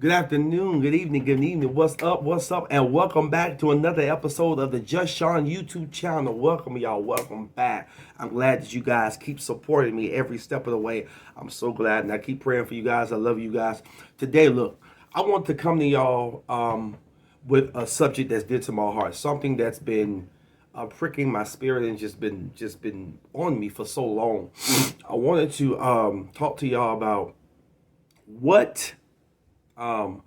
Good afternoon, good evening, good evening. What's up? What's up? And welcome back to another episode of the Just Sean YouTube channel. Welcome, y'all. Welcome back. I'm glad that you guys keep supporting me every step of the way. I'm so glad, and I keep praying for you guys. I love you guys. Today, look, I want to come to y'all with a subject that's dear to my heart, something that's been pricking my spirit and just been on me for so long. I wanted to talk to y'all about what um,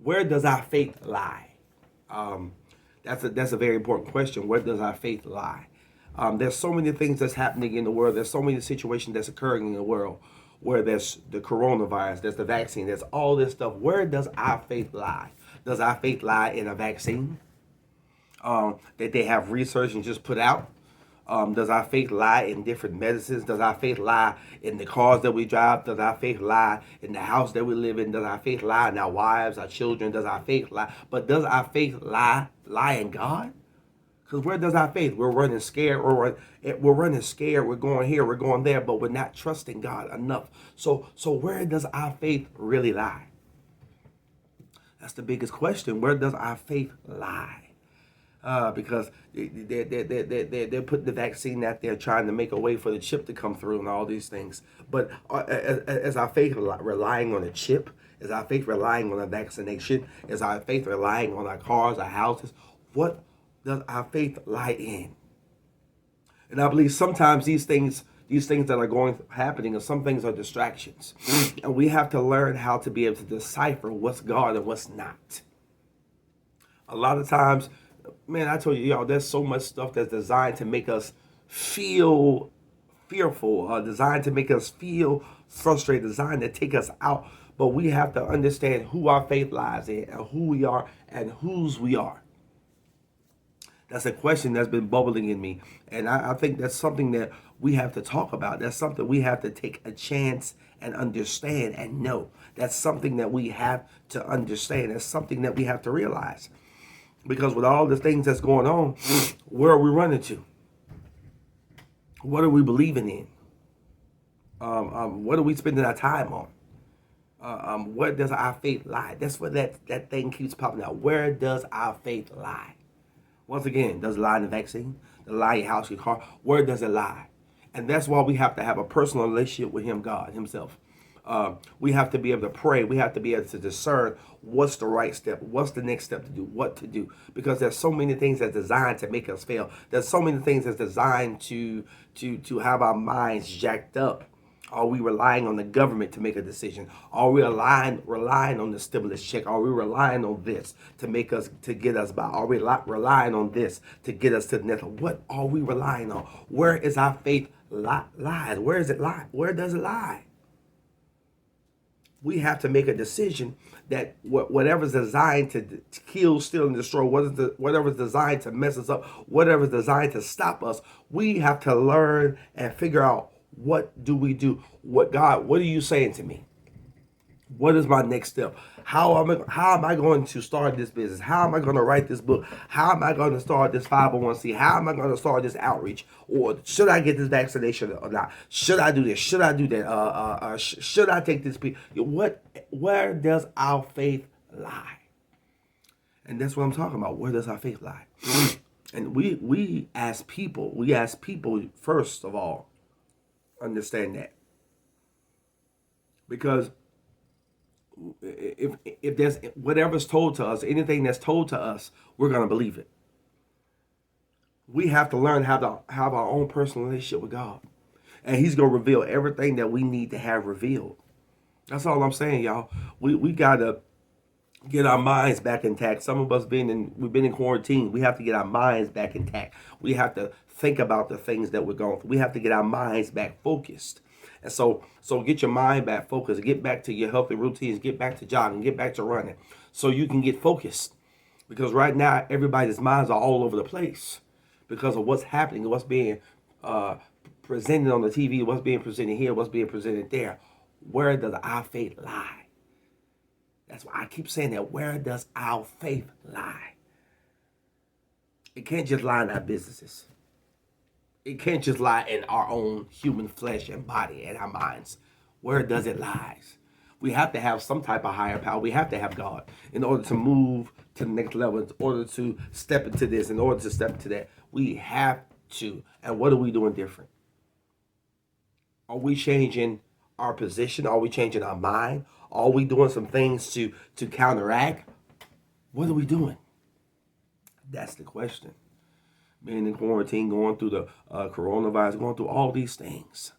where does our faith lie? Um, that's a very important question. Where does our faith lie? There's so many things that's happening in the world. There's so many situations that's occurring in the world where there's the coronavirus, there's the vaccine, there's all this stuff. Where does our faith lie? Does our faith lie in a vaccine that they have researched and just put out? Does our faith lie in different medicines? Does our faith lie in the cars that we drive? Does our faith lie in the house that we live in? Does our faith lie in our wives, our children? Does our faith lie? But does our faith lie in God? Because where does our faith? We're running scared. We're running scared. We're going here. We're going there. But we're not trusting God enough. So where does our faith really lie? That's the biggest question. Where does our faith lie? Because they're putting the vaccine out there trying to make a way for the chip to come through and all these things. But is our faith relying on a chip? Is our faith relying on a vaccination? Is our faith relying on our cars, our houses? What does our faith lie in? And I believe sometimes these things that are happening, and some things are distractions. And we have to learn how to be able to decipher what's God and what's not. A lot of times, man, I told you, y'all, there's so much stuff that's designed to make us feel fearful, designed to make us feel frustrated, designed to take us out. But we have to understand who our faith lies in and who we are and whose we are. That's a question that's been bubbling in me. And I think that's something that we have to talk about. That's something we have to take a chance and understand and know. That's something that we have to understand. That's something that we have to realize. Because with all the things that's going on, where are we running to? What are we believing in? What are we spending our time on? Where does our faith lie? That's where that thing keeps popping out. Where does our faith lie? Once again, does it lie in the vaccine? Does it lie in your house, your car? Where does it lie? And that's why we have to have a personal relationship with Him, God Himself. We have to be able to pray. We have to be able to discern what's the right step, what's the next step to do, what to do. Because there's so many things that's designed to make us fail. There's so many things that's designed to have our minds jacked up. Are we relying on the government to make a decision? Are we relying on the stimulus check? Are we relying on this to get us by? Are we relying on this to get us to the next? What are we relying on? Where is our faith lies? Where is it lie? Where does it lie? We have to make a decision that whatever's designed to kill, steal, and destroy, whatever's designed to mess us up, whatever's designed to stop us, we have to learn and figure out, what do we do? What are you saying to me? What is my next step? How am I going to start this business? How am I going to write this book? How am I going to start this 501c? How am I going to start this outreach? Or should I get this vaccination or not? Should I do this? Should I do that? Should I take this? Where does our faith lie? And that's what I'm talking about. Where does our faith lie? And we as people first of all, understand that. Because if there's whatever's told to us, anything that's told to us, we're going to believe it. We have to learn how to have our own personal relationship with God. And He's going to reveal everything that we need to have revealed. That's all I'm saying, y'all. We got to get our minds back intact. Some of us we've been in quarantine. We have to get our minds back intact. We have to think about the things that we're going through. We have to get our minds back focused. And so get your mind back focused. Get back to your healthy routines. Get back to jogging. Get back to running so you can get focused. Because right now, everybody's minds are all over the place because of what's happening, what's being presented on the TV, what's being presented here, what's being presented there. Where does our faith lie? That's why I keep saying that. Where does our faith lie? It can't just lie in our businesses. It can't just lie in our own human flesh and body and our minds. Where does it lie? We have to have some type of higher power. We have to have God in order to move to the next level, in order to step into this, in order to step into that. We have to. And what are we doing different? Are we changing our position? Are we changing our mind? Are we doing some things to counteract? What are we doing? That's the question. Being in quarantine, going through the coronavirus, going through all these things.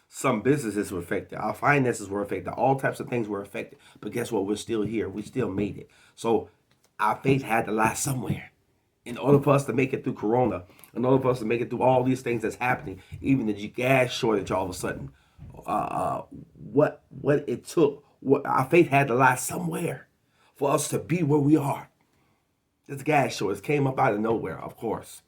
Some businesses were affected. Our finances were affected. All types of things were affected. But guess what? We're still here. We still made it. So our faith had to lie somewhere. In order for us to make it through Corona, in order for us to make it through all these things that's happening, even the gas shortage all of a sudden, what it took, what our faith had to lie somewhere for us to be where we are. This gas shortage came up out of nowhere, of course.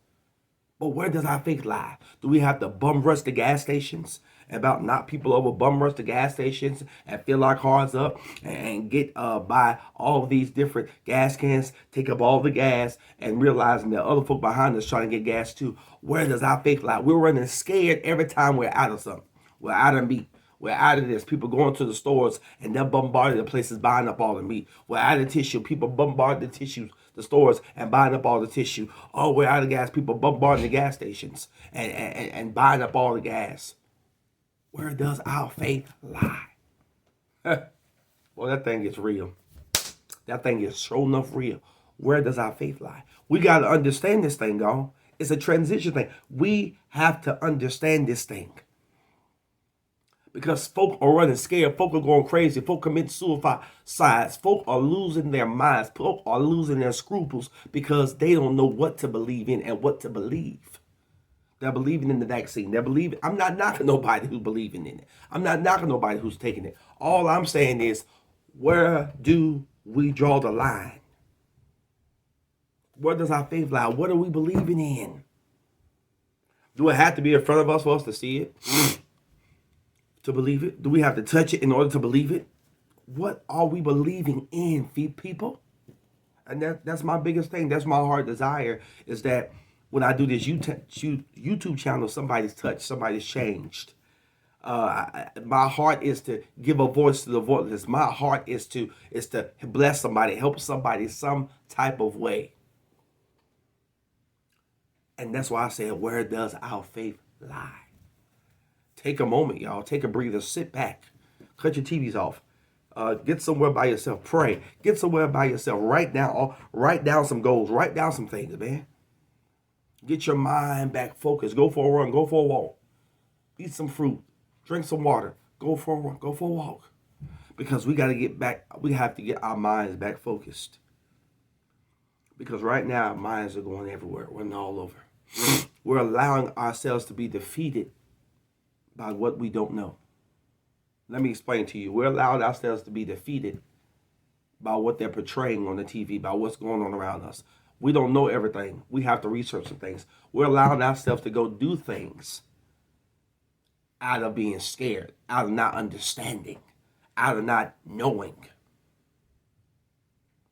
But where does our faith lie? Do we have to bum rush the gas stations? About knock people over, bum rush the gas stations and fill our cars up and get buy all of these different gas cans, take up all the gas, and realizing that other folk behind us trying to get gas too. Where does our faith lie? We're running scared every time we're out of something. We're out of meat. We're out of this. People going to the stores and they're bombarding the places buying up all the meat. We're out of tissue. People bombard the tissues, the stores, and buying up all the tissue. Oh, we're out of gas. People bombarding the gas stations and buying up all the gas. Where does our faith lie? Well, that thing is real. That thing is sure enough real. Where does our faith lie? We got to understand this thing, y'all. It's a transition thing. We have to understand this thing. Because folk are running scared. Folk are going crazy. Folk commit suicides. Folk are losing their minds. Folk are losing their scruples because they don't know what to believe in and what to believe. They're believing in the vaccine. They're believing. I'm not knocking nobody who's believing in it. I'm not knocking nobody who's taking it. All I'm saying is, where do we draw the line? Where does our faith lie? What are we believing in? Do it have to be in front of us for us to see it? To believe it? Do we have to touch it in order to believe it? What are we believing in, people? And that's my biggest thing. That's my heart desire, is that when I do this YouTube channel, somebody's touched, somebody's changed. My heart is to give a voice to the voiceless. My heart is to bless somebody, help somebody some type of way. And that's why I said, where does our faith lie? Take a moment, y'all. Take a breather. Sit back. Cut your TVs off. Get somewhere by yourself. Pray. Get somewhere by yourself. Write down some goals. Write down some things, man. Get your mind back focused. Go for a run. Go for a walk. Eat some fruit. Drink some water. Go for a run. Go for a walk. Because we got to get back. We have to get our minds back focused. Because right now, our minds are going everywhere. We're all over. We're allowing ourselves to be defeated by what we don't know. Let me explain to you. We're allowing ourselves to be defeated by what they're portraying on the TV, by what's going on around us. We don't know everything. We have to research some things. We're allowing ourselves to go do things out of being scared, out of not understanding, out of not knowing.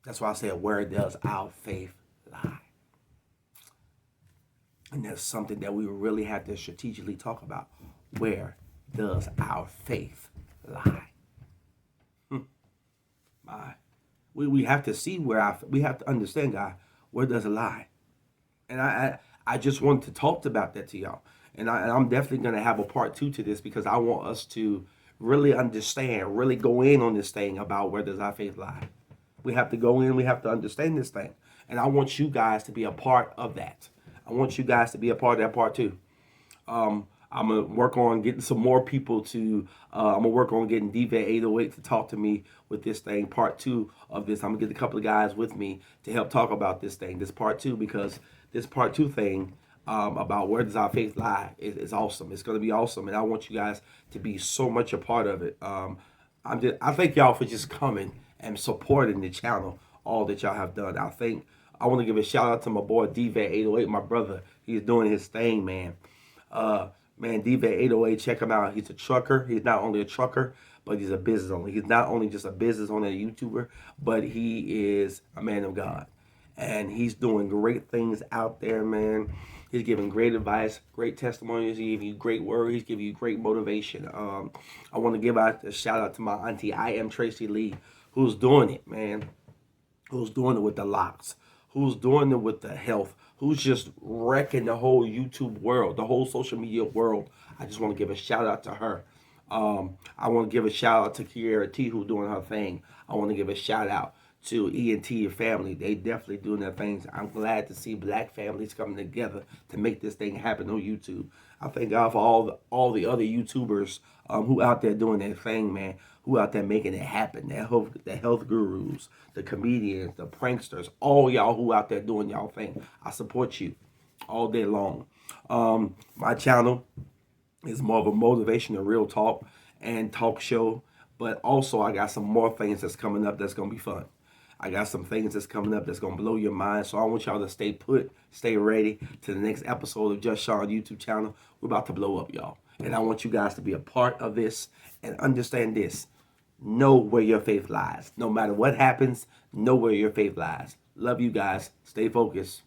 That's why I said, where does our faith lie? And that's something that we really have to strategically talk about. Where does our faith lie? We have to see where we have to understand, God, where does it lie? And I just wanted to talk about that to y'all. And I'm definitely going to have a part 2 to this, because I want us to really understand, really go in on this thing about where does our faith lie. We have to go in, we have to understand this thing. And I want you guys to be a part of that. I want you guys to be a part of that part 2. I'm going to work on getting some more people to, I'm going to work on getting DV808 to talk to me with this thing, part 2 of this. I'm going to get a couple of guys with me to help talk about this thing, this part 2, because this part 2 thing about where does our faith lie is awesome. It's going to be awesome, and I want you guys to be so much a part of it. I thank y'all for just coming and supporting the channel, all that y'all have done. I want to give a shout out to my boy DV808, my brother. He's doing his thing, man. Man, DV808, check him out. He's a trucker. He's not only a trucker, but he's a business owner. He's not only just a business owner, a YouTuber, but he is a man of God. and he's doing great things out there, man. He's giving great advice, great testimonies. He's giving you great word. He's giving you great motivation. I want to give out a shout out to my auntie, I am Tracy Lee, who's doing it, man. Who's doing it with the locks? Who's doing it with the health? Who's just wrecking the whole YouTube world, the whole social media world? I just want to give a shout out to her. I want to give a shout out to Kiera T, who's doing her thing. I want to give a shout out to E and T family. They definitely doing their things. I'm glad to see black families coming together to make this thing happen on YouTube. I thank God for all the other YouTubers who out there doing their thing, man. Who out there making it happen? The health gurus, the comedians, the pranksters, all y'all who out there doing y'all thing. I support you all day long. My channel is more of a motivational real talk and talk show, but also I got some more things that's coming up that's gonna be fun. I got some things that's coming up that's gonna blow your mind. So I want y'all to stay put, stay ready to the next episode of Just Sean YouTube channel. We're about to blow up, y'all. And I want you guys to be a part of this and understand this. Know where your faith lies. No matter what happens, know where your faith lies. Love you guys. Stay focused.